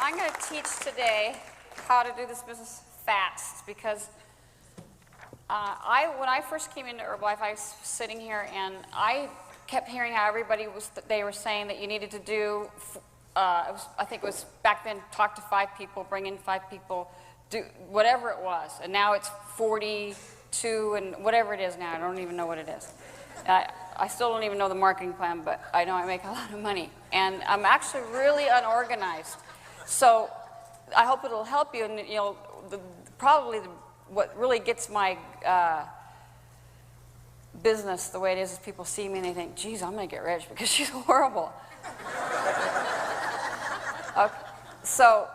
I'm going to teach today how to do this business fast because when I first came into Herbalife, I was sitting here and I kept hearing how they were saying that you needed to do, I think it was back then, talk to 5 people, bring in 5 people, do whatever it was. And now it's 42 and whatever it is now. I don't even know what it is. I still don't even know the marketing plan, but I know I make a lot of money. And I'm actually really unorganized. So I hope it'll help you. And what really gets my business the way it is people see me and they think, geez, I'm going to get rich because she's horrible. Okay. So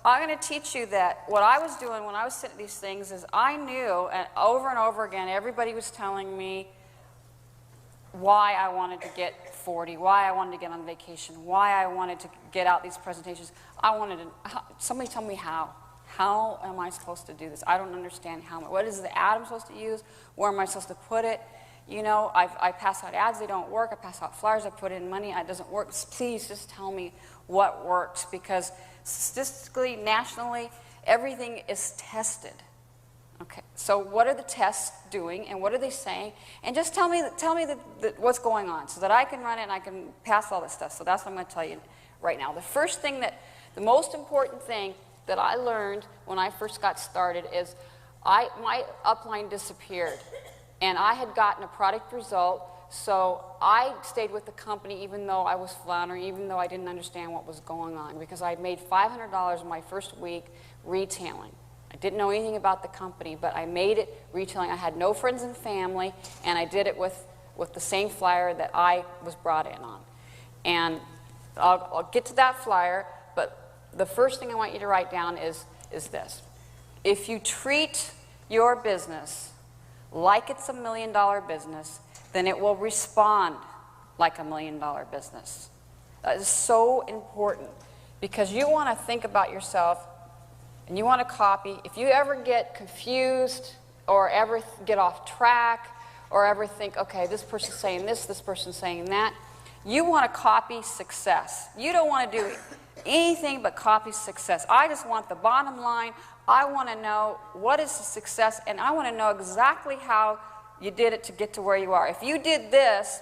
I'm going to teach you that what I was doing when I was sitting at these things is I knew, and over again, everybody was telling me why I wanted to get 40, why I wanted to get on vacation, why I wanted to get out these presentations. Somebody tell me how. How am I supposed to do this? I don't understand how. What is the ad I'm supposed to use? Where am I supposed to put it? You know, I pass out ads, they don't work. I pass out flyers, I put in money, it doesn't work. Please just tell me what works, because statistically, nationally, everything is tested. Okay, so what are the tests doing, and what are they saying? And just tell me what's going on, so that I can run it and I can pass all this stuff. So that's what I'm going to tell you right now. The most important thing that I learned when I first got started is my upline disappeared, and I had gotten a product result. So I stayed with the company even though I was floundering, even though I didn't understand what was going on, because I made $500 in my first week retailing. I didn't know anything about the company, but I made it retailing. I had no friends and family, and I did it with the same flyer that I was brought in on. And I'll get to that flyer, but the first thing I want you to write down is this. If you treat your business like it's $1 million business, then it will respond like $1 million business. That is so important, because you want to think about yourself and you want to copy. If you ever get confused or ever get off track or ever think, okay, this person's saying this person's saying that, you want to copy success. You don't want to do anything but copy success. I just want the bottom line. I want to know what is the success, and I want to know exactly how you did it to get to where you are. If you did this,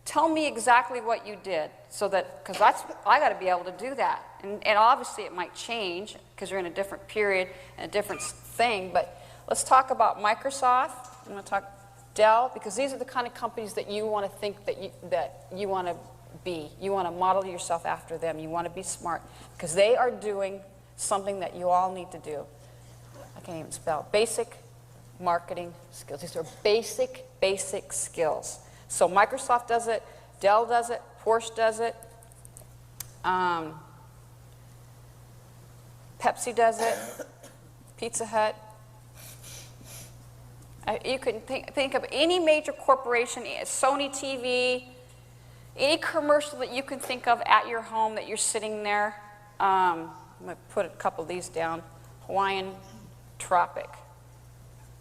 tell me exactly what you did, so that, because I got to be able to do that. And obviously it might change because you're in a different period and a different thing. But let's talk about Microsoft. I'm going to talk Dell, because these are the kind of companies that you want to think that you want to be. You want to model yourself after them. You want to be smart, because they are doing something that you all need to do. I can't even spell. Basic marketing skills. These are basic skills. So Microsoft does it, Dell does it, Porsche does it, Pepsi does it, Pizza Hut. You can think of any major corporation, Sony TV, any commercial that you can think of at your home that you're sitting there. I'm going to put a couple of these down. Hawaiian Tropic.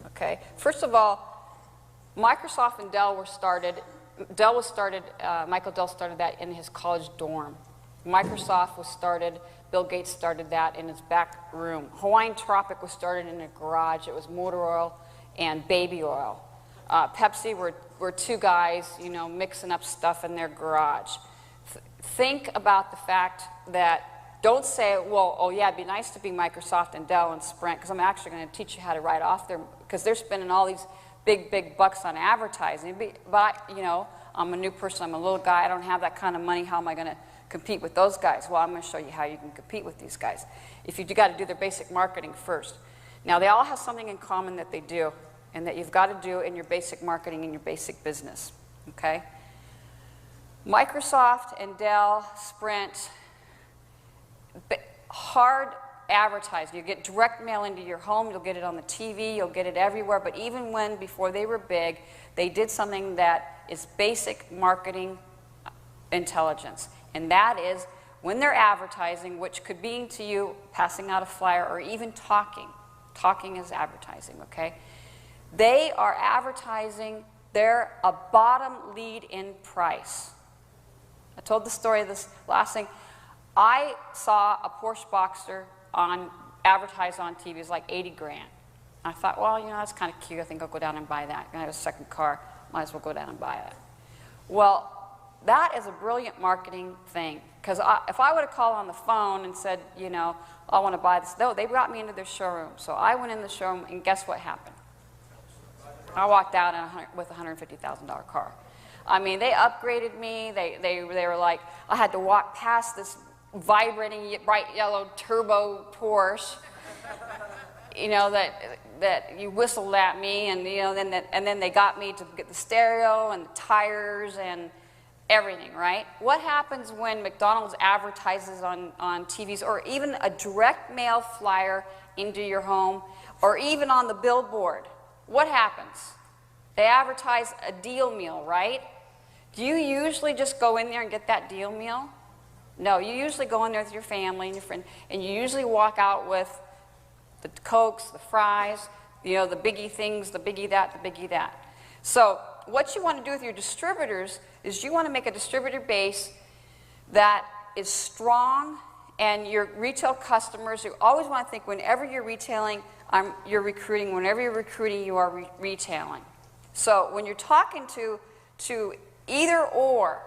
Okay. First of all, Microsoft and Dell were started. Michael Dell started that in his college dorm. Microsoft was started. Bill Gates started that in his back room. Hawaiian Tropic was started in a garage. It was motor oil and baby oil. Pepsi were 2 guys, mixing up stuff in their garage. Think about the fact that, don't say, well, oh yeah, it'd be nice to be Microsoft and Dell and Sprint, because I'm actually going to teach you how to write off their, because they're spending all these big bucks on advertising. But, I'm a new person, I'm a little guy, I don't have that kind of money, how am I going to compete with those guys? Well, I'm going to show you how you can compete with these guys. If you got to do their basic marketing first. Now, they all have something in common that they do, and that you've got to do in your basic marketing and your basic business, okay? Microsoft and Dell, Sprint, hard advertising. You get direct mail into your home, you'll get it on the TV, you'll get it everywhere, but even before they were big, they did something that is basic marketing intelligence. And that is, when they're advertising, which could be to you passing out a flyer or even talking. Talking is advertising, okay? They are advertising, they're a bottom lead in price. I told the story of this last thing. I saw a Porsche Boxster advertised on TV. It was like 80 grand. I thought, well, you know, that's kind of cute. I think I'll go down and buy that. I have a second car. Might as well go down and buy it. Well, that is a brilliant marketing thing. Because if I would have called on the phone and said, you know, I want to buy this, no, they brought me into their showroom. So I went in the showroom, and guess what happened? I walked out with a $150,000 car. I mean, they upgraded me. They were like, I had to walk past this vibrating bright yellow turbo Porsche, you know, that you whistled at me, and you know, then they got me to get the stereo and the tires and everything, right? What happens when McDonald's advertises on TVs, or even a direct mail flyer into your home, or even on the billboard? What happens? They advertise a deal meal, right? Do you usually just go in there and get that deal meal? No, you usually go in there with your family and your friend, and you usually walk out with the Cokes, the fries, you know, the biggie things, the biggie that, the biggie that. So what you want to do with your distributors is you want to make a distributor base that is strong, and your retail customers, you always want to think whenever you're retailing, you're recruiting. Whenever you're recruiting, you are retailing. So when you're talking to either or,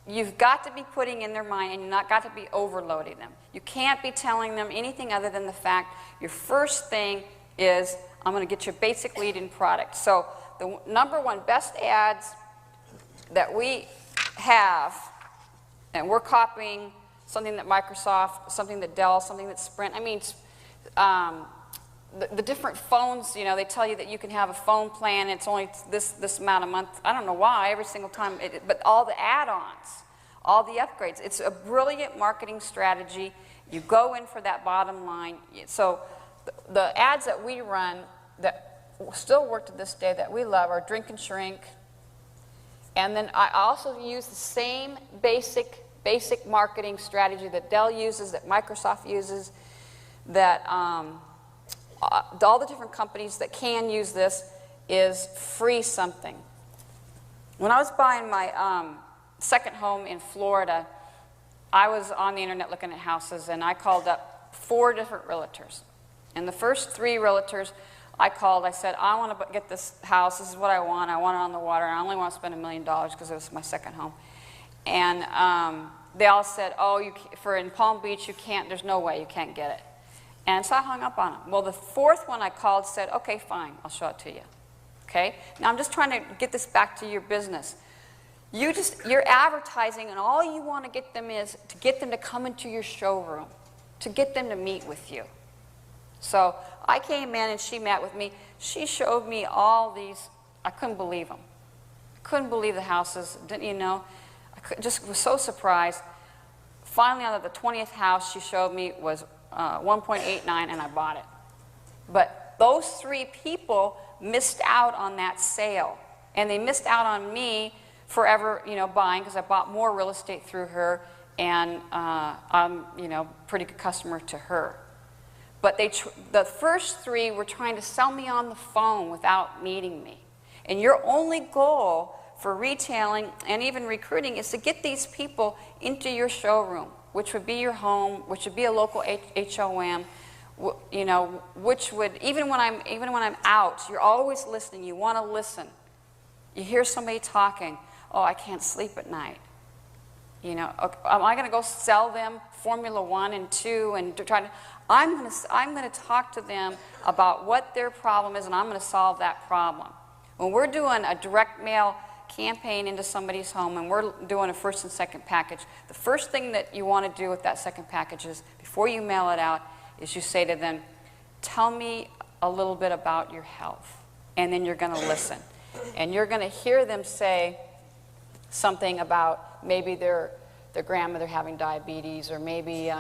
you've got to be putting in their mind, and you've not got to be overloading them. You can't be telling them anything other than the fact your first thing is, I'm going to get you a basic lead-in product. So the number one best ads that we have, and we're copying something that Microsoft, something that Dell, something that Sprint, I mean, the different phones, you know, they tell you that you can have a phone plan, it's only this amount a month. I don't know why, every single time, but all the add-ons, all the upgrades. It's a brilliant marketing strategy. You go in for that bottom line. So the ads that we run that still work to this day that we love are Drink and Shrink. And then I also use the same basic marketing strategy that Dell uses, that Microsoft uses, that all the different companies that can use this is free something. When I was buying my second home in Florida, I was on the internet looking at houses, and I called up 4 different realtors. And the first 3 realtors I called, I said, I want to get this house, this is what I want it on the water, and I only want to spend $1 million because it was my second home. And they all said, oh, in Palm Beach, you can't, there's no way, you can't get it. And so I hung up on them. Well, the 4th one I called said, okay, fine, I'll show it to you. Okay? Now I'm just trying to get this back to your business. You're advertising, and all you want to get them is to get them to come into your showroom, to get them to meet with you. So I came in and she met with me. She showed me all these. I couldn't believe them. I couldn't believe the houses. Didn't you know? Just was so surprised. Finally, on the 20th house she showed me was 1.89, and I bought it. But those 3 people missed out on that sale, and they missed out on me forever, you know, buying, because I bought more real estate through her, and I'm, you know, pretty good customer to her. But the first 3 were trying to sell me on the phone without meeting me. And your only goal for retailing and even recruiting is to get these people into your showroom, which would be your home, which would be a local HOM, you know, which would, even when I'm out, you're always listening. You want to listen. You hear somebody talking. Oh, I can't sleep at night. You know, am I going to go sell them Formula 1 and 2 and try to? I'm going to talk to them about what their problem is, and I'm going to solve that problem. When we're doing a direct mail campaign into somebody's home, and we're doing a first and second package, the first thing that you want to do with that second package is, before you mail it out, is you say to them, tell me a little bit about your health. And then you're going to listen. And you're going to hear them say something about maybe their grandmother having diabetes, or maybe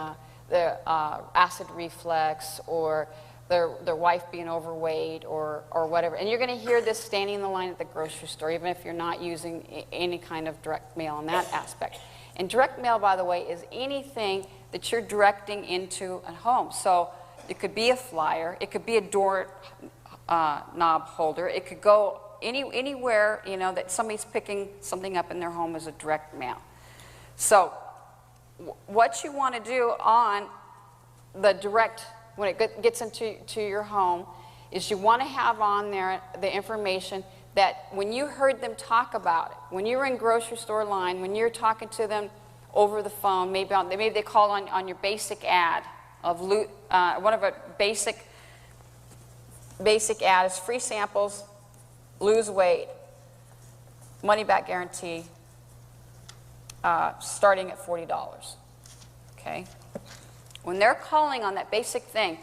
their acid reflux, or their wife being overweight, or whatever. And you're going to hear this standing in the line at the grocery store, even if you're not using any kind of direct mail in that aspect. And direct mail, by the way, is anything that you're directing into a home. So it could be a flyer, it could be a door knob holder, it could go anywhere, you know, that somebody's picking something up in their home as a direct mail. So what you want to do on the direct, when it gets into your home, is you want to have on there the information that when you heard them talk about it, when you were in grocery store line, when you're talking to them over the phone, maybe they called on your basic ad of one of a basic ad is free samples, lose weight, money back guarantee, starting at $40. Okay? When they're calling on that basic thing,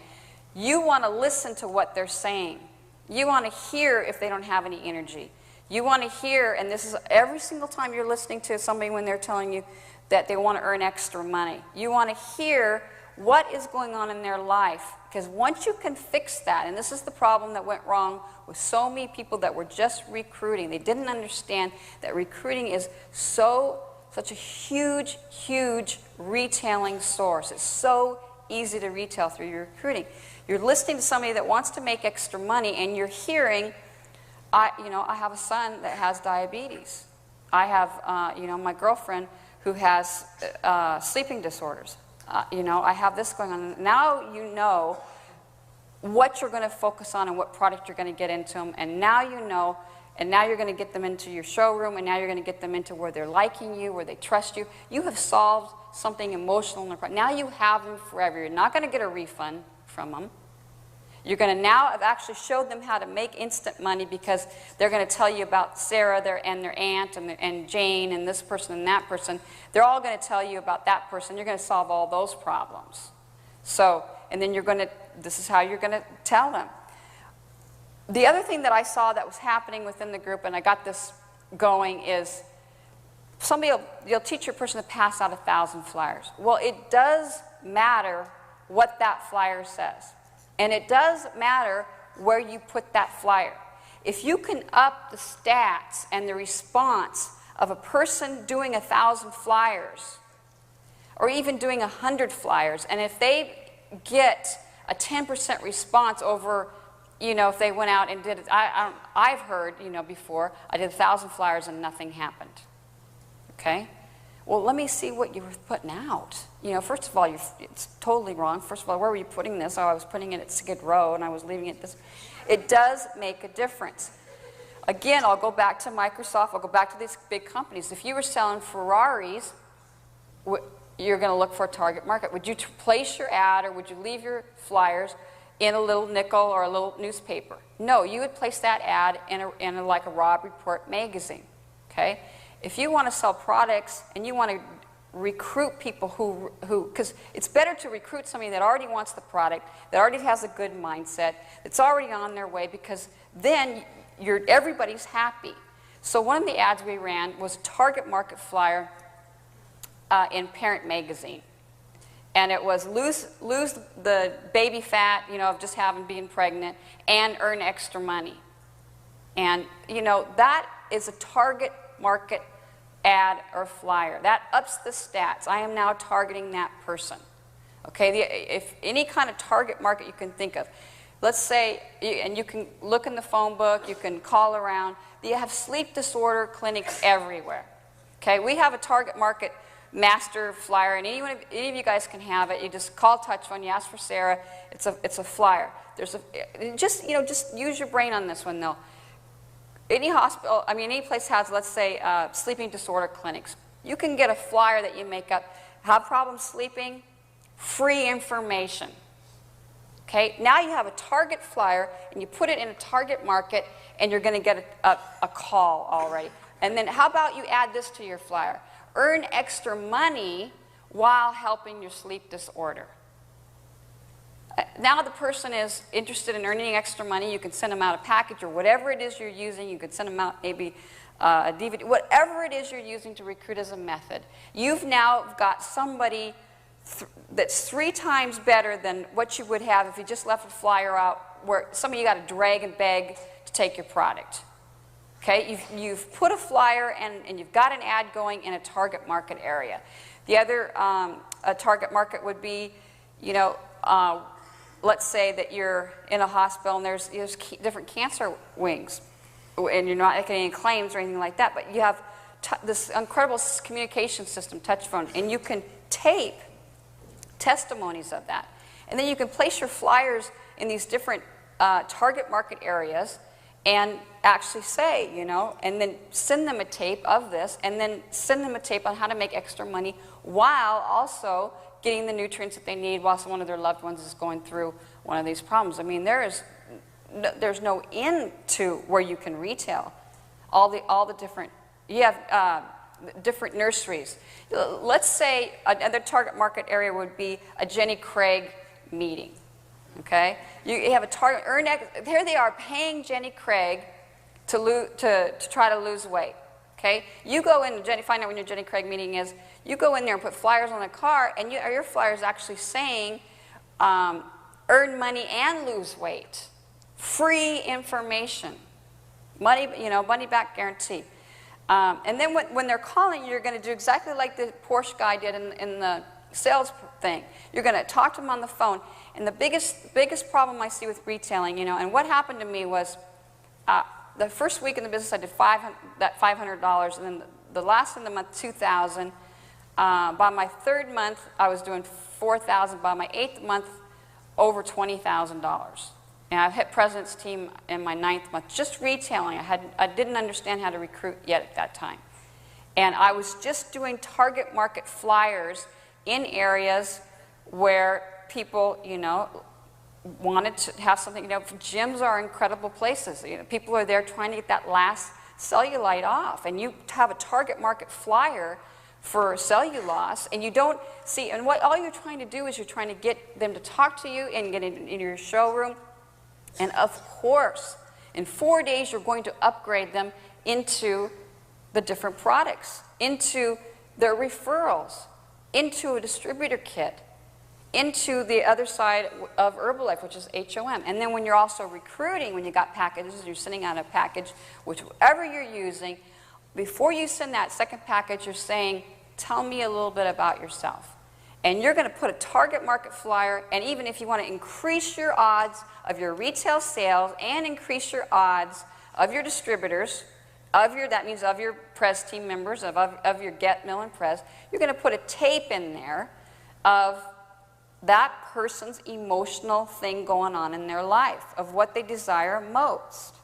you want to listen to what they're saying. You want to hear if they don't have any energy. You want to hear, and this is every single time you're listening to somebody when they're telling you that they want to earn extra money. You want to hear what is going on in their life. Because once you can fix that, and this is the problem that went wrong with so many people that were just recruiting. They didn't understand that recruiting is such a huge, huge retailing source. It's so easy to retail through your recruiting. You're listening to somebody that wants to make extra money, and you're hearing, I have a son that has diabetes. I have, my girlfriend who has sleeping disorders. I have this going on. Now you know what you're going to focus on and what product you're going to get into them, and now you know, and now you're going to get them into your showroom, and now you're going to get them into where they're liking you, where they trust you. You have solved something emotional in their product. Now you have them forever. You're not going to get a refund from them. You're going to now have actually showed them how to make instant money, because they're going to tell you about Sarah and their aunt and Jane and this person and that person. They're all going to tell you about that person. You're going to solve all those problems. So, and then this is how you're going to tell them. The other thing that I saw that was happening within the group, and I got this going, is you'll teach your person to pass out 1,000 flyers. Well, it does matter what that flyer says. And it does matter where you put that flyer. If you can up the stats and the response of a person doing 1,000 flyers, or even doing 100 flyers, and if they get a 10% response over, if they went out and did it, I've heard, before, I did 1,000 flyers and nothing happened. Okay? Well, let me see what you were putting out. First of all, it's totally wrong. First of all, where were you putting this? Oh, I was putting it at Skid Row, and I was leaving it this. It does make a difference. Again, I'll go back to Microsoft. I'll go back to these big companies. If you were selling Ferraris, you're going to look for a target market. Would you place your ad, or would you leave your flyers in a little nickel or a little newspaper? No, you would place that ad in like a Robb Report magazine. Okay? If you want to sell products and you want to recruit people who, because it's better to recruit somebody that already wants the product, that already has a good mindset, that's already on their way, because then everybody's happy. So one of the ads we ran was a target market flyer in Parent Magazine. And it was lose the baby fat, of just being pregnant, and earn extra money. And, that is a target market ad or flyer. That ups the stats. I am now targeting that person. Okay, if any kind of target market you can think of. Let's say, and you can look in the phone book, you can call around, you have sleep disorder clinics everywhere. Okay, we have a target market master flyer, and any of you guys can have it. You just call touch phone, you ask for Sarah, it's a flyer. Just use your brain on this one though. Any hospital, any place has, let's say, sleeping disorder clinics. You can get a flyer that you make up. Have problems sleeping? Free information. Okay, now you have a target flyer, and you put it in a target market, and you're going to get a call already. And then how about you add this to your flyer? Earn extra money while helping your sleep disorder. Now the person is interested in earning extra money. You can send them out a package or whatever it is you're using. You could send them out maybe a DVD, whatever it is you're using to recruit as a method. You've now got somebody that's 3 times better than what you would have if you just left a flyer out where somebody you got to drag and beg to take your product. Okay, you've put a flyer and you've got an ad going in a target market area. The other a target market would be, let's say that you're in a hospital and there's different cancer wings, and you're not making any claims or anything like that, but you have this incredible communication system, touch phone, and you can tape testimonies of that. And then you can place your flyers in these different target market areas and actually say, you know, and then send them a tape of this, and then send them a tape on how to make extra money while also getting the nutrients that they need while one of their loved ones is going through one of these problems. I mean, there's no end to where you can retail. All the different, you have different nurseries. Let's say another target market area would be a Jenny Craig meeting. Okay, you have a target. Here they are paying Jenny Craig to try to lose weight. Okay, you go in, find out when your Jenny Craig meeting is. You go in there and put flyers on a car, and your flyers actually saying, earn money and lose weight, free information, money, you know, money back guarantee. And then when they're calling, you're going to do exactly like the Porsche guy did in the sales thing. You're going to talk to them on the phone. And the biggest problem I see with retailing, you know, and what happened to me was the first week in the business I did $500, and then the last of the month $2,000. By my third month I was doing $4,000. By my 8th month, over $20,000. And I've hit President's Team in my 9th month, just retailing. I didn't understand how to recruit yet at that time. And I was just doing target market flyers in areas where people, you know, wanted to have something. You know, gyms are incredible places. You know, people are there trying to get that last cellulite off, and you have a target market flyer for cellulose, and you don't see. And what all you're trying to do is you're trying to get them to talk to you and get in your showroom. And of course, in 4 days, you're going to upgrade them into the different products, into their referrals, into a distributor kit, into the other side of Herbalife, which is HOM. And then when you're also recruiting, when you got packages, you're sending out a package, whichever you're using, before you send that second package, you're saying, tell me a little bit about yourself. And you're going to put a target market flyer, and even if you want to increase your odds of your retail sales and increase your odds of your distributors, that means of your Prez team members, of your Get, Mill, and Prez, you're going to put a tape in there of that person's emotional thing going on in their life, of what they desire most.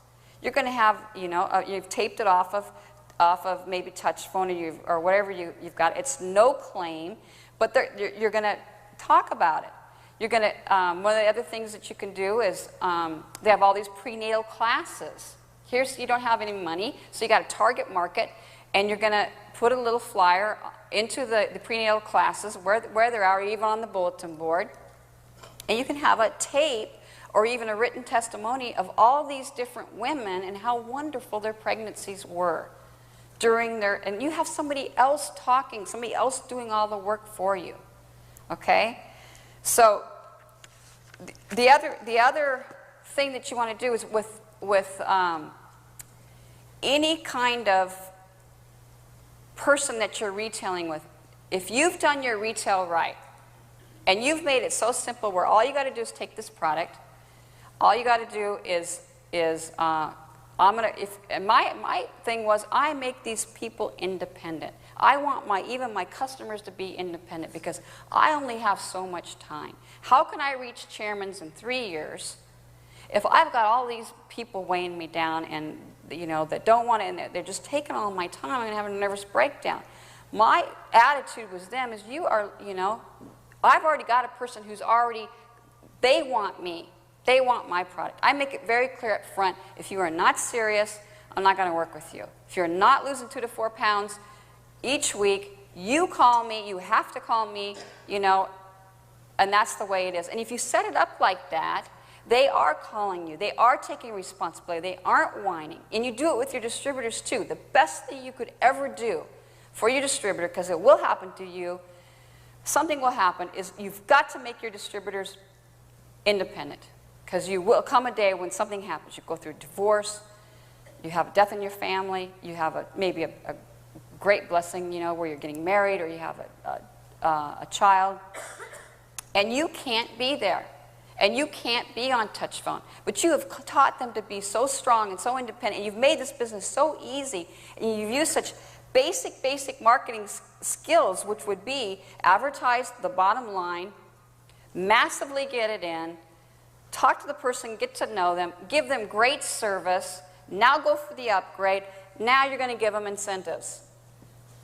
You're going to have, you know, you've taped it off of maybe touch phone or whatever you've got. It's no claim, but you're going to talk about it. You're going to, one of the other things that you can do is they have all these prenatal classes. You don't have any money, so you got a target market, and you're going to put a little flyer into the prenatal classes where they are, even on the bulletin board. And you can have a tape or even a written testimony of all these different women and how wonderful their pregnancies were during their, and you have somebody else talking, somebody else doing all the work for you. Okay? So the other thing that you want to do is with any kind of person that you're retailing with, if you've done your retail right and you've made it so simple where all you got to do is take this product, all you got to do is and my thing was I make these people independent. I want even my customers to be independent because I only have so much time. How can I reach chairmans in 3 years if I've got all these people weighing me down and, you know, that don't want to, and they're just taking all my time, I'm going to have a nervous breakdown. My attitude with them is, you are, you know, I've already got a person who's already, they want me. They want my product. I make it very clear up front, if you are not serious, I'm not going to work with you. If you're not losing 2 to 4 pounds each week, you call me, you have to call me, you know, and that's the way it is. And if you set it up like that, they are calling you. They are taking responsibility. They aren't whining. And you do it with your distributors too. The best thing you could ever do for your distributor, because it will happen to you, something will happen, is you've got to make your distributors independent. Because you will come a day when something happens. You go through a divorce, you have a death in your family, you have maybe a great blessing, you know, where you're getting married, or you have a child, and you can't be there. And you can't be on touch phone. But you have taught them to be so strong and so independent, and you've made this business so easy, and you've used such basic marketing skills, which would be advertise the bottom line, massively get it in, talk to the person, get to know them, give them great service, now go for the upgrade, now you're going to give them incentives.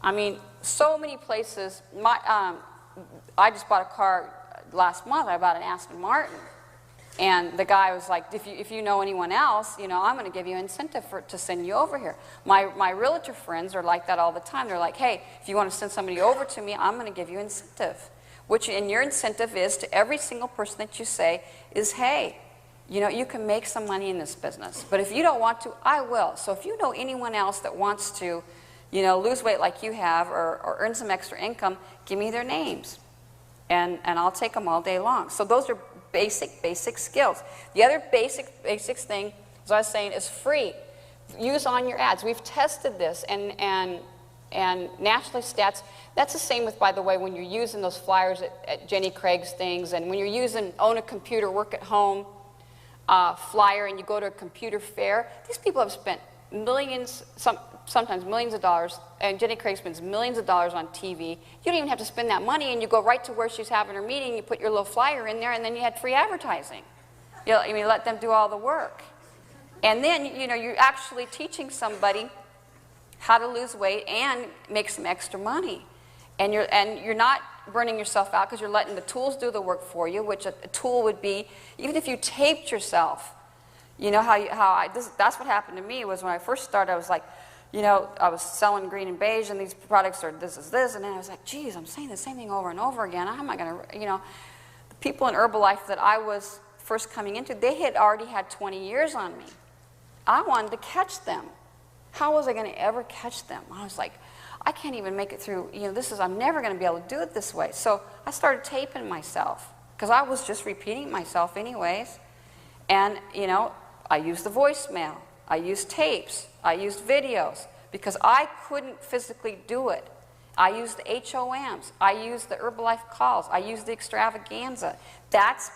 I mean, so many places. I just bought a car last month. I bought an Aston Martin. And the guy was like, if you know anyone else, you know, I'm going to give you an incentive to send you over here. My realtor friends are like that all the time. They're like, hey, if you want to send somebody over to me, I'm going to give you incentive. And your incentive is to every single person that you say is, hey, you know, you can make some money in this business. But if you don't want to, I will. So if you know anyone else that wants to, you know, lose weight like you have or earn some extra income, give me their names. And I'll take them all day long. So those are basic skills. The other basic thing, as I was saying, is free. Use on your ads. We've tested this, and nationally stats, that's the same with, by the way, when you're using those flyers at Jenny Craig's things, and when you're using own a computer, work at home flyer, and you go to a computer fair, these people have spent millions, sometimes millions of dollars, and Jenny Craig spends millions of dollars on TV. You don't even have to spend that money, and you go right to where she's having her meeting, you put your little flyer in there, and then you had free advertising. You let them do all the work. And then, you know, you're actually teaching somebody how to lose weight and make some extra money. And you're not burning yourself out because you're letting the tools do the work for you, which a tool would be, even if you taped yourself. You know that's what happened to me was when I first started, I was like, you know, I was selling green and beige, and these products are this is this, and then I was like, geez, I'm saying the same thing over and over again. How am I going to, you know, the people in Herbalife that I was first coming into, they had already had 20 years on me. I wanted to catch them. How was I going to ever catch them? I was like, I can't even make it through, you know, I'm never going to be able to do it this way. So I started taping myself because I was just repeating myself anyways. And, you know, I used the voicemail. I used tapes. I used videos because I couldn't physically do it. I used the HOMs. I used the Herbalife calls. I used the extravaganza. That's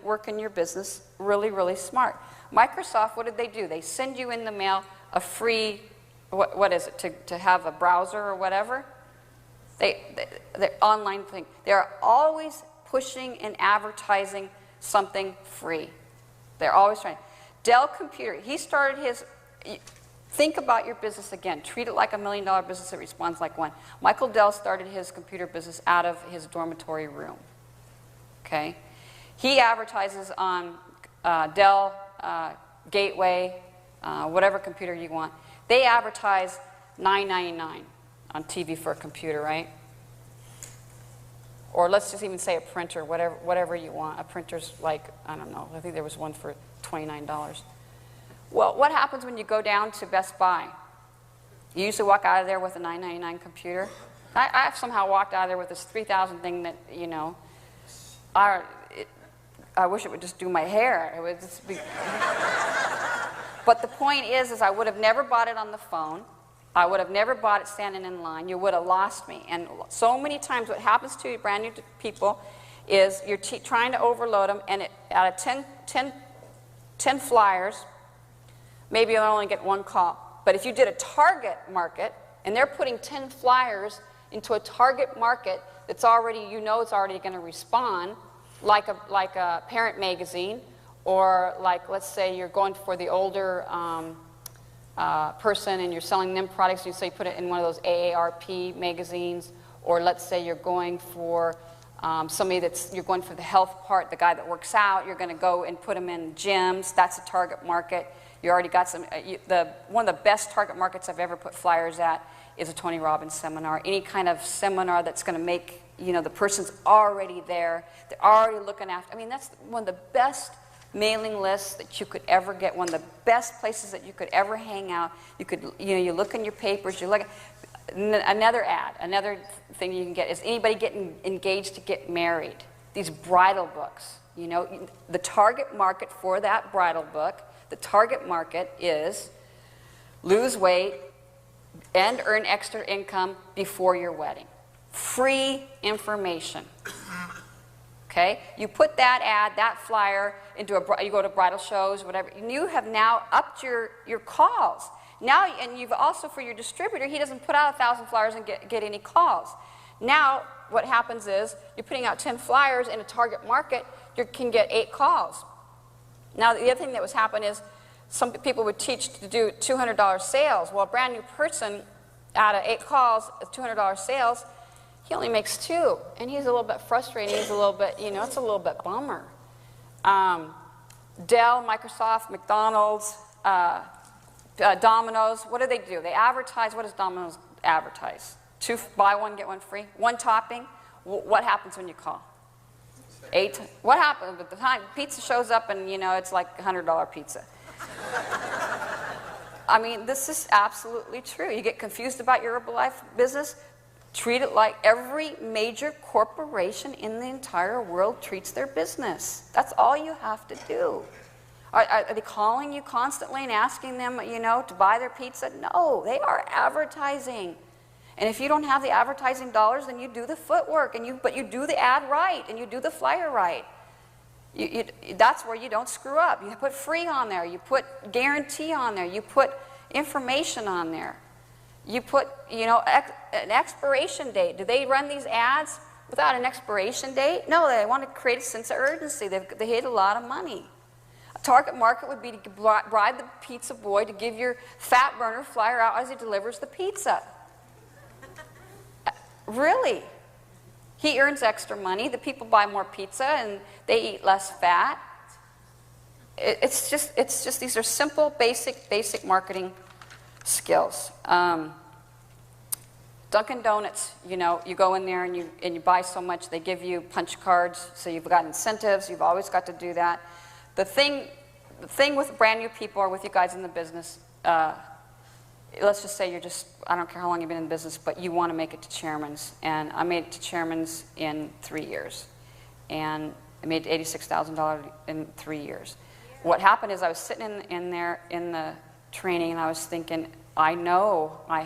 working your business really, really smart. Microsoft, what did they do? They send you in the mail a free, what is it, to have a browser or whatever? The online thing. They're always pushing and advertising something free. They're always trying. Dell Computer, he started his, think about your business again. Treat it like $1 million business that responds like one. Michael Dell started his computer business out of his dormitory room. Okay? He advertises on Dell, Gateway, whatever computer you want. They advertise $9.99 on TV for a computer, right? Or let's just even say a printer, whatever you want. A printer's like, I don't know, I think there was one for $29. Well, what happens when you go down to Best Buy? You usually walk out of there with a $9.99 computer. I somehow walked out of there with this 3,000 thing that, you know, I wish it would just do my hair. It would just be... But the point is I would have never bought it on the phone. I would have never bought it standing in line. You would have lost me. And so many times what happens to brand new people is you're trying to overload them, and out of 10 flyers, maybe you'll only get one call. But if you did a target market, and they're putting 10 flyers into a target market that's already, you know it's already going to respond, like a parent magazine, or like, let's say you're going for the older person and you're selling them products, you say put it in one of those AARP magazines, or let's say you're going for you're going for the health part, the guy that works out, you're going to go and put them in gyms, that's a target market. You already got some, one of the best target markets I've ever put flyers at is a Tony Robbins seminar, any kind of seminar that's going to make, you know, the person's already there, they're already looking after, I mean, that's one of the best mailing lists that you could ever get, one of the best places that you could ever hang out. You could, you know, you look in your papers, you look at, another ad, another thing you can get is anybody getting engaged to get married. These bridal books, you know, the target market for that bridal book, the target market is lose weight and earn extra income before your wedding. Free information. Okay? You put that ad, that flyer, into you go to bridal shows, whatever, and you have now upped your calls. Now, and you've also, for your distributor, he doesn't put out 1,000 flyers and get any calls. Now, what happens is, you're putting out 10 flyers in a target market, you can get 8 calls. Now, the other thing that was happening is, some people would teach to do $200 sales. Well, a brand new person, out of 8 calls, $200 sales, he only makes 2. And he's a little bit frustrated. He's a little bit, you know, it's a little bit bummer. Dell, Microsoft, McDonald's, Domino's, what do? They advertise. What does Domino's advertise? 2, buy 1, get 1 free? 1 topping? What happens when you call? 8. What happens? By the time pizza shows up and, you know, it's like $100 pizza. I mean, this is absolutely true. You get confused about your Herbalife business, treat it like every major corporation in the entire world treats their business. That's all you have to do. Are they calling you constantly and asking them, you know, to buy their pizza? No, they are advertising. And if you don't have the advertising dollars, then you do the footwork, but you do the ad right, and you do the flyer right. That's where you don't screw up. You put free on there. You put guarantee on there. You put information on there. You put, you know, an expiration date. Do they run these ads without an expiration date? No, they want to create a sense of urgency. They hit a lot of money. A target market would be to bribe the pizza boy to give your fat burner flyer out as he delivers the pizza. Really. He earns extra money. The people buy more pizza and they eat less fat. It's just these are simple, basic marketing skills. Dunkin' Donuts, you know, you go in there and you buy so much, they give you punch cards, so you've got incentives. You've always got to do that. The thing with brand new people or with you guys in the business, let's just say I don't care how long you've been in business, but you want to make it to chairman's. And I made it to chairman's in 3 years. And I made $86,000 in 3 years. What happened is I was sitting in there in the training and I was thinking, I know I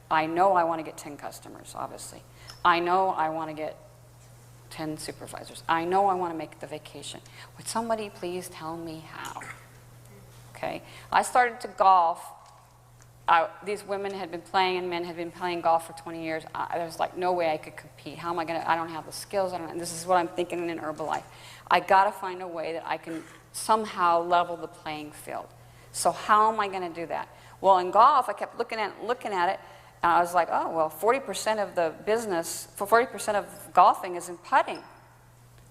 want to get 10 customers, obviously. I know I want to get 10 supervisors. I know I want to make the vacation. Would somebody please tell me how? Okay. I started to golf. These women had been playing and men had been playing golf for 20 years. There was like no way I could compete. How am I going to, I don't have the skills. This is what I'm thinking in Herbalife. I got to find a way that I can somehow level the playing field. So how am I going to do that? Well, in golf, I kept looking at it, and I was like, oh, well, 40% of the business, 40% of golfing is in putting.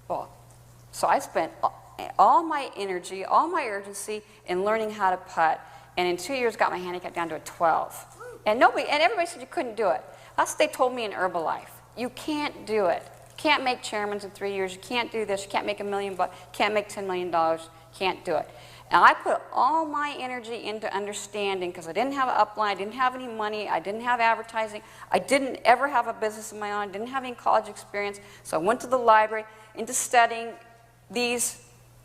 Well, so I spent all my energy, all my urgency in learning how to putt. And in 2 years, got my handicap down to a 12. And everybody said you couldn't do it. That's what they told me in Herbalife. You can't do it. You can't make chairmans in 3 years. You can't do this. You can't make $1 million. You can't make $10 million. Can't do it. And I put all my energy into understanding, because I didn't have an upline, I didn't have any money, I didn't have advertising, I didn't ever have a business of my own, I didn't have any college experience. So I went to the library into studying these,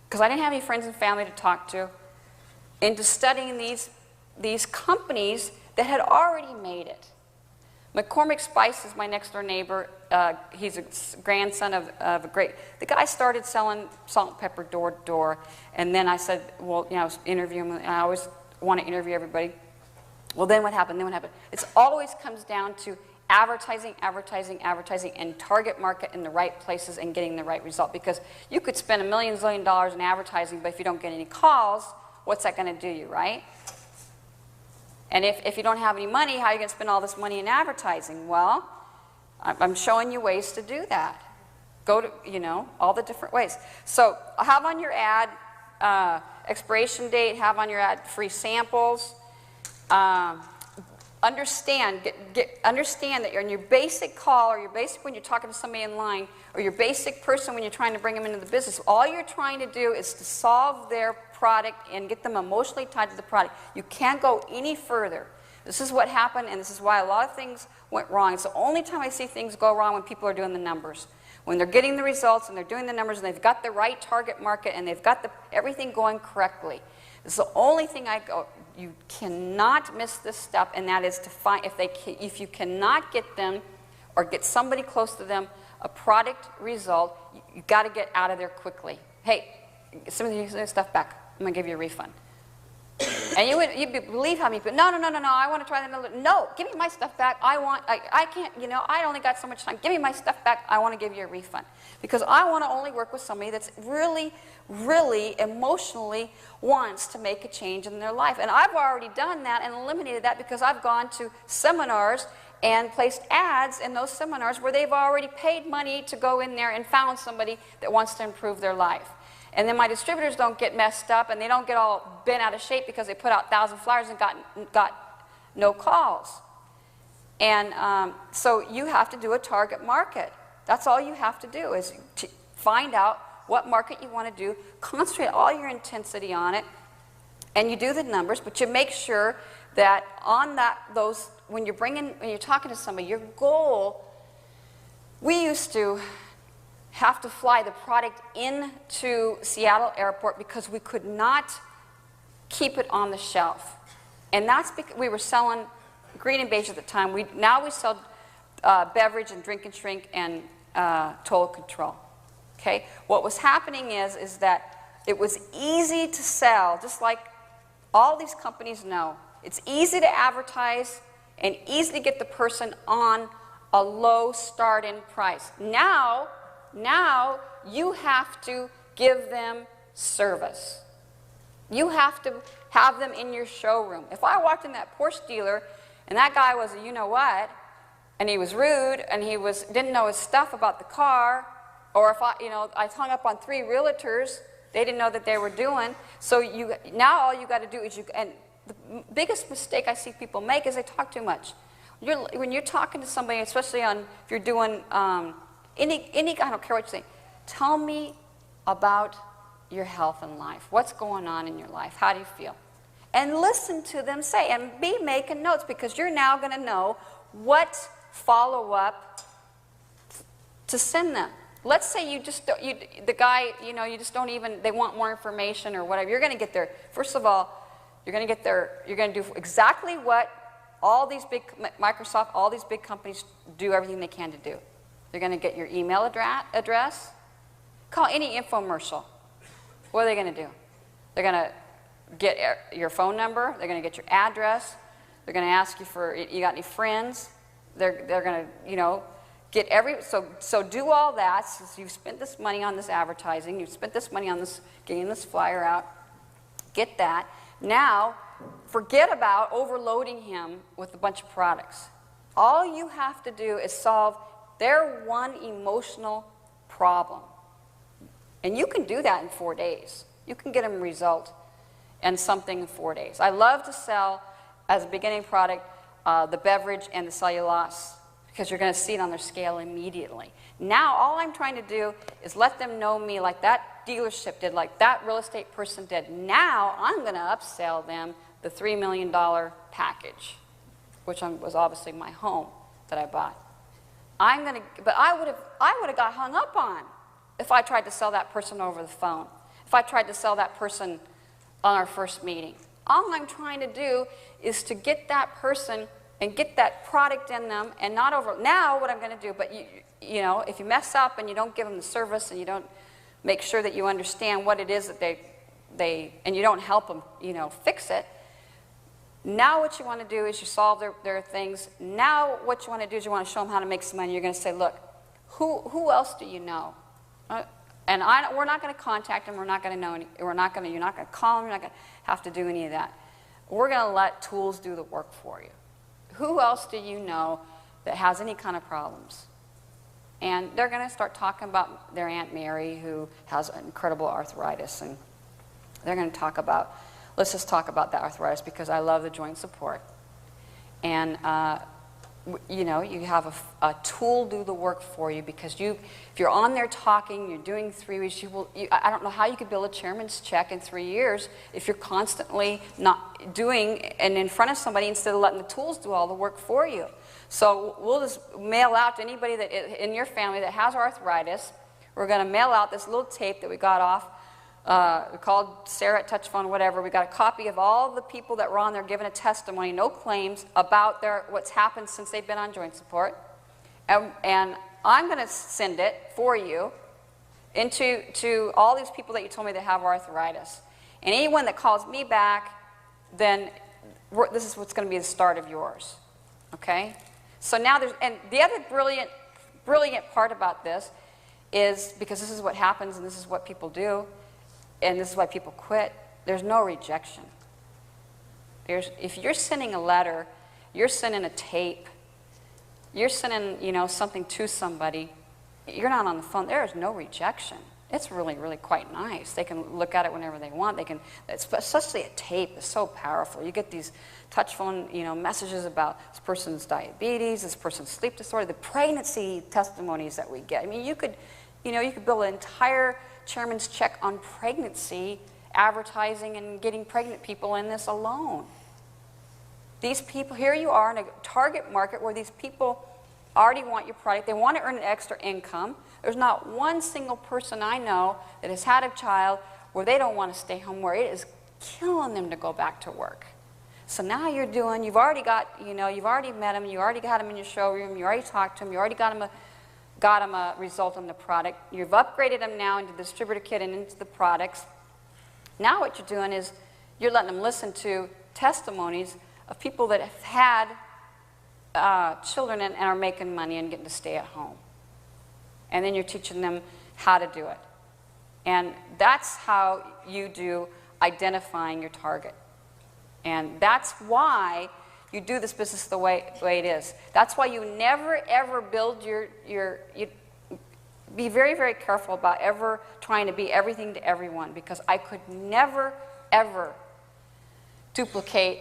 because I didn't have any friends and family to talk to, into studying these companies that had already made it. McCormick Spice is my next door neighbor. He's a grandson of a great, the guy started selling salt and pepper door to door. And then I said, well, you know, I was interviewing him, and I always want to interview everybody. Well, then what happened? It always comes down to advertising, and target market in the right places and getting the right result. Because you could spend $1 million in advertising, but if you don't get any calls, what's that going to do you, right? And if you don't have any money, how are you going to spend all this money in advertising? Well, I'm showing you ways to do that. Go to, you know, all the different ways. So have on your ad expiration date, have on your ad free samples. Understand that you're in your basic call, or your basic when you're talking to somebody in line, or your basic person when you're trying to bring them into the business. All you're trying to do is to solve their product and get them emotionally tied to the product. You can't go any further. This is what happened, and this is why a lot of things went wrong. It's the only time I see things go wrong when people are doing the numbers. When they're getting the results and they're doing the numbers and they've got the right target market and they've got everything going correctly. This is the only thing you cannot miss this step, and that is to find, if you cannot get them or get somebody close to them a product result, you've got to get out of there quickly. Hey, some of the stuff back. I'm going to give you a refund. And you'd believe how many people, no, I want to try that. No, give me my stuff back. I can't, I only got so much time. Give me my stuff back. I want to give you a refund. Because I want to only work with somebody that's really, really emotionally wants to make a change in their life. And I've already done that and eliminated that because I've gone to seminars and placed ads in those seminars where they've already paid money to go in there and found somebody that wants to improve their life. And then my distributors don't get messed up and they don't get all bent out of shape because they put out 1,000 flyers and got no calls. And so you have to do a target market. That's all you have to do is to find out what market you want to do, concentrate all your intensity on it, and you do the numbers, but you make sure that on when you're talking to somebody, your goal, we used to have to fly the product into Seattle Airport because we could not keep it on the shelf. And that's because we were selling green and beige at the time. Now we sell beverage and drink and shrink and total control. Okay? What was happening is that it was easy to sell, just like all these companies know. It's easy to advertise and easy to get the person on a low start-in price. Now you have to give them service. You have to have them in your showroom. If I walked in that Porsche dealer and that guy was a you-know-what, and he was rude, and he didn't know his stuff about the car, or if I hung up on 3 realtors, they didn't know that they were doing. So now all you got to do is and the biggest mistake I see people make is they talk too much. When you're talking to somebody, especially if you're doing any, I don't care what you say, tell me about your health and life. What's going on in your life? How do you feel? And listen to them say, and be making notes, because you're now going to know what follow-up to send them. Let's say the guy, you just don't even, they want more information or whatever. You're going to get there. First of all, you're going to get there, you're going to do exactly what all these big, Microsoft, all these big companies do everything they can to do. They're going to get your email address. Call any infomercial. What are they going to do? They're going to get your phone number. They're going to get your address. They're going to ask you for, you got any friends? They're going to, get so do all that. So you've spent this money on this advertising. You've spent this money on this, getting this flyer out. Get that. Now, forget about overloading him with a bunch of products. All you have to do is solve their one emotional problem. And you can do that in 4 days. You can get them a result and something in 4 days. I love to sell, as a beginning product, the beverage and the cellulose, because you're going to see it on their scale immediately. Now, all I'm trying to do is let them know me like that dealership did, like that real estate person did. Now, I'm going to upsell them the $3 million package, which was obviously my home that I bought. But I would have got hung up on if I tried to sell that person over the phone, if I tried to sell that person on our first meeting. All I'm trying to do is to get that person and get that product in them, and not over. Now what I'm going to do, but if you mess up and you don't give them the service and you don't make sure that you understand what it is that and you don't help them, fix it. Now what you want to do is you solve their things. Now what you want to do is you want to show them how to make some money. You're going to say, look, who else do you know? And we're not going to contact them. We're not going to know you're not going to call them. You're not going to have to do any of that. We're going to let tools do the work for you. Who else do you know that has any kind of problems? And they're going to start talking about their Aunt Mary, who has incredible arthritis. And they're going to talk about, let's just talk about the arthritis, because I love the joint support. And you have a tool do the work for you, because if you're on there talking, you're doing 3 weeks, I don't know how you could build a chairman's check in 3 years if you're constantly not doing and in front of somebody instead of letting the tools do all the work for you. So we'll just mail out to anybody that in your family that has arthritis. We're going to mail out this little tape that we got off. We called Sarah at Touch Phone, whatever. We got a copy of all the people that were on there giving a testimony, no claims, about what's happened since they've been on joint support. And I'm going to send it for you to all these people that you told me that have arthritis. And anyone that calls me back then this is what's going to be the start of yours. Okay? So now there's, and the other brilliant part about this is, because this is what happens and this is what people do, and this is why people quit, there's no rejection. If you're sending a letter, you're sending a tape, you're sending, you know, something to somebody, you're not on the phone, there is no rejection. It's really, really quite nice. They can look at it whenever they want. They can, especially a tape is so powerful. You get these touch phone, you know, messages about this person's diabetes, this person's sleep disorder, the pregnancy testimonies that we get. I mean, you could build an entire chairman's check on pregnancy, advertising and getting pregnant people in this alone. These people, here you are in a target market where these people already want your product. They want to earn an extra income. There's not one single person I know that has had a child where they don't want to stay home, where it is killing them to go back to work. So now you've already got, you know, you've already met them, you already got them in your showroom, you already talked to them, you already got them a result on the product. You've upgraded them now into the distributor kit and into the products. Now what you're doing is you're letting them listen to testimonies of people that have had children and are making money and getting to stay at home. And then you're teaching them how to do it. And that's how you do identifying your target. And that's why you do this business the way it is. That's why you never, ever build you be very, very careful about ever trying to be everything to everyone, because I could never, ever duplicate,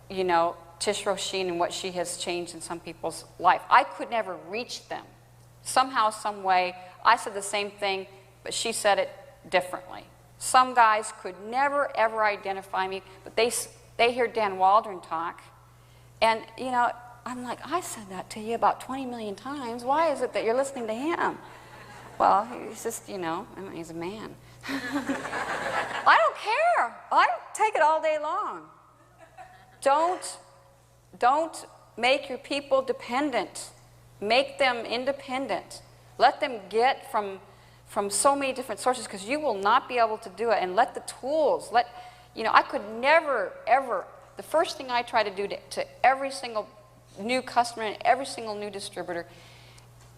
you know, Tish Roisin and what she has changed in some people's life. I could never reach them. Somehow, some way, I said the same thing, but she said it differently. Some guys could never, ever identify me, but they hear Dan Waldron talk, and, you know, I'm like, I said that to you about 20 million times. Why is it that you're listening to him? Well, he's just, you know, I mean, he's a man. I don't care. I take it all day long. Don't make your people dependent. Make them independent. Let them get from so many different sources, because you will not be able to do it. And let the tools, you know, I could never, ever, the first thing I try to do to every single new customer and every single new distributor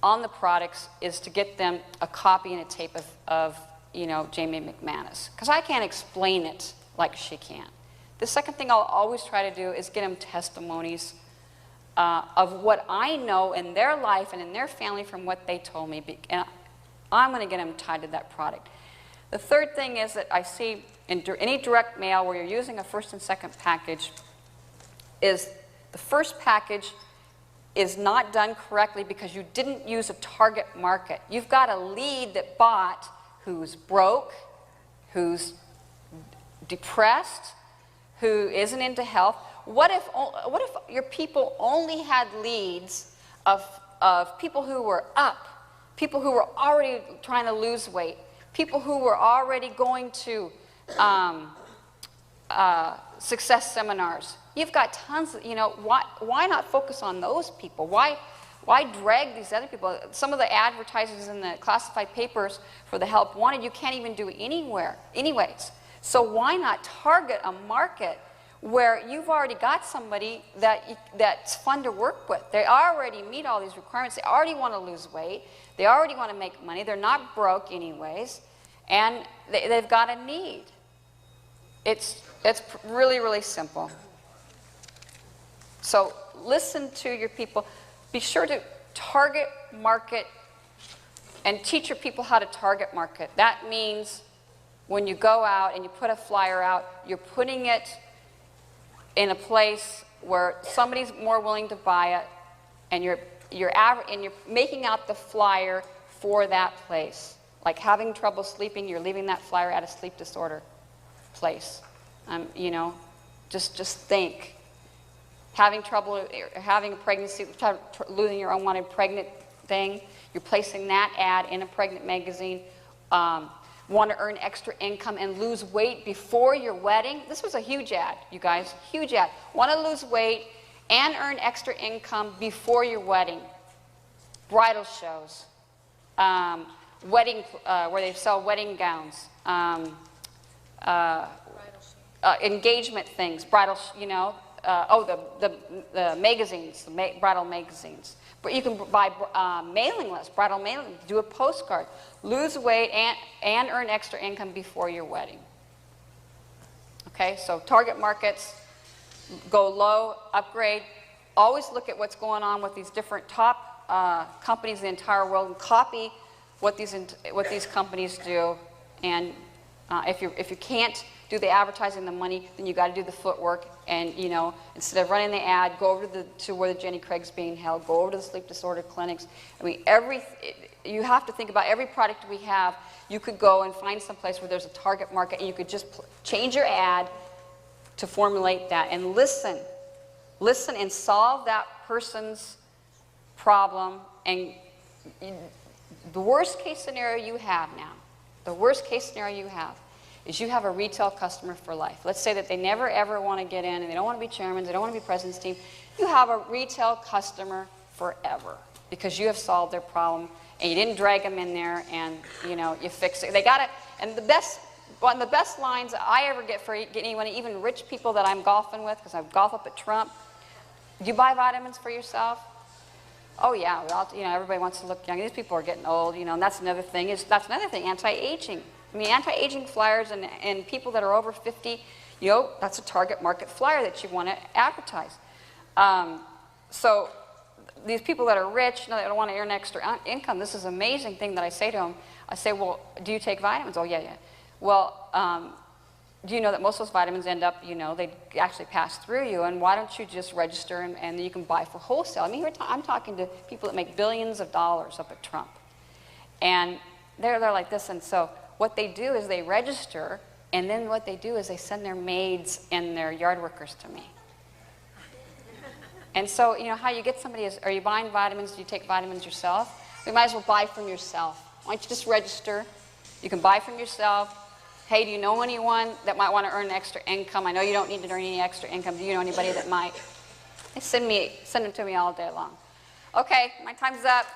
on the products is to get them a copy and a tape of you know, Jamie McManus, because I can't explain it like she can. The second thing I'll always try to do is get them testimonies of what I know in their life and in their family from what they told me, and I'm going to get them tied to that product. The third thing is that I see in any direct mail where you're using a first and second package is the first package is not done correctly because you didn't use a target market. You've got a lead that bought who's broke, who's depressed, who isn't into health. What if your people only had leads of people who were up, people who were already trying to lose weight, people who were already going to success seminars? You've got tons of, you know, why not focus on those people? Why drag these other people? Some of the advertisers in the classified papers for the help wanted, you can't even do it anywhere, anyways. So why not target a market where you've already got somebody that's fun to work with? They already meet all these requirements. They already want to lose weight. They already want to make money. They're not broke anyways. And they've got a need. It's really, really simple. So listen to your people. Be sure to target market and teach your people how to target market. That means when you go out and you put a flyer out, you're putting it in a place where somebody's more willing to buy it, and you're making out the flyer for that place. Like having trouble sleeping, you're leaving that flyer at a sleep disorder place. You know, just think. Having trouble, having a pregnancy, losing your unwanted pregnant thing, you're placing that ad in a pregnant magazine. Want to earn extra income and lose weight before your wedding? This was a huge ad, you guys, huge ad. Want to lose weight and earn extra income before your wedding. Bridal shows, where they sell wedding gowns. engagement things, bridal, the magazines, bridal magazines. But you can buy mailing lists, bridal mailing, do a postcard, lose weight and earn extra income before your wedding. Okay, so target markets, go low, upgrade. Always look at what's going on with these different top companies in the entire world and copy what these companies do. And if you can't do the advertising, the money, then you got to do the footwork. And instead of running the ad, go over to where the Jenny Craig's being held. Go over to the sleep disorder clinics. I mean, you have to think about every product we have. You could go and find some place where there's a target market, and you could just change your ad to formulate that and listen and solve that person's problem. And the worst case scenario you have now, the worst case scenario you have is you have a retail customer for life. Let's say that they never ever want to get in and they don't want to be chairmen, they don't want to be president's team. You have a retail customer forever because you have solved their problem and you didn't drag them in there and you fix it. They got it. And one of the best lines I ever get for anyone, even rich people that I'm golfing with, because I golf up at Trump, do you buy vitamins for yourself? Oh yeah, well, everybody wants to look young. These people are getting old, and that's another thing. Anti-aging. I mean, anti-aging flyers and people that are over 50, that's a target market flyer that you want to advertise. So these people that are rich, they don't want to earn extra income. This is an amazing thing that I say to them. I say, well, do you take vitamins? Oh, yeah. Well, do you know that most of those vitamins end up, they actually pass through you, and why don't you just register and you can buy for wholesale? I mean, I'm talking to people that make billions of dollars up at Trump. And they're like this, and so what they do is they register, and then what they do is they send their maids and their yard workers to me. And so, how you get somebody is, are you buying vitamins? Do you take vitamins yourself? You might as well buy from yourself. Why don't you just register? You can buy from yourself. Hey, do you know anyone that might want to earn extra income? I know you don't need to earn any extra income. Do you know anybody that might? Send them to me all day long. Okay, my time's up.